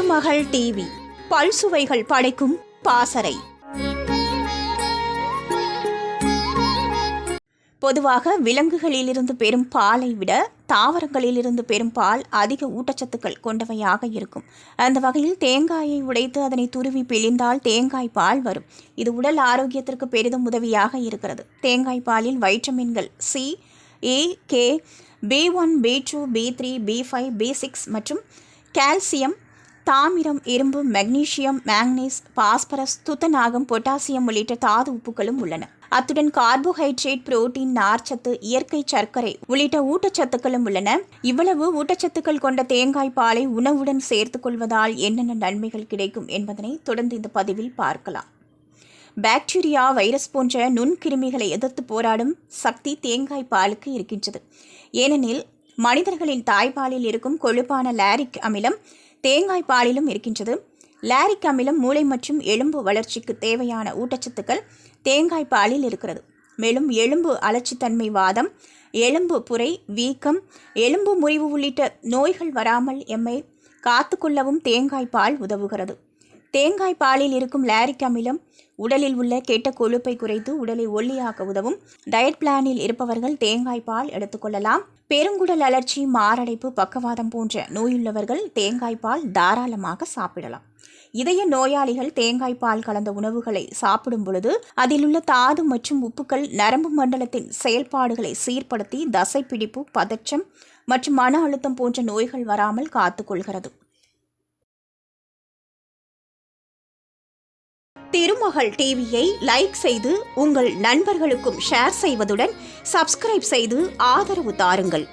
திருமகள் TV பல்சுவைகள் படைக்கும் பாசறை. பொதுவாக விலங்குகளிலிருந்து பெறும் பாலை விட தாவரங்களிலிருந்து பெறும் பால் அதிக ஊட்டச்சத்துக்கள் கொண்டவையாக இருக்கும். அந்த வகையில் தேங்காயை உடைத்து அதனை துருவி பிழிந்தால் தேங்காய் பால் வரும். இது உடல் ஆரோக்கியத்திற்கு பெரிதும் உதவியாக இருக்கிறது. தேங்காய் பாலில் வைட்டமின்கள் சி, ஏ, K, B1, B2, B3, B5, B6 மற்றும் கால்சியம், தாமிரம், இரும்பு, மெக்னீசியம், மேங்கனீஸ், பாஸ்பரஸ், துத்தநாகம், பொட்டாசியம் உள்ளிட்ட தாது உப்புகளும் உள்ளன. அத்துடன் கார்போஹைட்ரேட், புரோட்டீன், நார்ச்சத்து, இயற்கை சர்க்கரை உள்ளிட்ட ஊட்டச்சத்துக்களும் உள்ளன. இவ்வளவு ஊட்டச்சத்துக்கள் கொண்ட தேங்காய் பாலை உணவுடன் சேர்த்துக் கொள்வதால் என்னென்ன நன்மைகள் கிடைக்கும் என்பதனை தொடர்ந்து இந்த பதிவில் பார்க்கலாம். பாக்டீரியா, வைரஸ் போன்ற நுண்கிருமிகளை எதிர்த்து போராடும் சக்தி தேங்காய் பாலுக்கு இருக்கின்றது. ஏனெனில் மனிதர்களின் தாய்ப்பாலில் இருக்கும் கொழுப்பான லாரிக் அமிலம் தேங்காய் பாலிலும் இருக்கின்றது. லாரிக் அமிலம் மூளை மற்றும் எலும்பு வளர்ச்சிக்கு தேவையான ஊட்டச்சத்துக்கள் தேங்காய் பாலில் இருக்கிறது. மேலும் எலும்பு அலட்சித்தன்மை, வாதம், எலும்பு புரை, வீக்கம், எலும்பு முறிவு உள்ளிட்ட நோய்கள் வராமல் எம்மை காத்துக்கொள்ளவும் தேங்காய் பால் உதவுகிறது. தேங்காய் பாலில் இருக்கும் லாரிக் அமிலம் உடலில் உள்ள கெட்ட கொழுப்பை குறைத்து உடலை ஒல்லியாக்க உதவும். டயட் பிளானில் இருப்பவர்கள் தேங்காய் பால் எடுத்துக்கொள்ளலாம். பெருங்குடல் அழற்சி, மாரடைப்பு, பக்கவாதம் போன்ற நோயுள்ளவர்கள் தேங்காய் பால் தாராளமாக சாப்பிடலாம். இதய நோயாளிகள் தேங்காய் பால் கலந்த உணவுகளை சாப்பிடும் பொழுது அதில் உள்ள தாது மற்றும் உப்புக்கள் நரம்பு மண்டலத்தின் செயல்பாடுகளை சீர்படுத்தி தசைப்பிடிப்பு, பதற்றம் மற்றும் மன அழுத்தம் போன்ற நோய்கள் வராமல் காத்துக்கொள்கிறது. திருமகள் டிவியை லைக் செய்து உங்கள் நண்பர்களுக்கும் ஷேர் செய்வதுடன் சப்ஸ்கிரைப் செய்து ஆதரவு தாருங்கள்.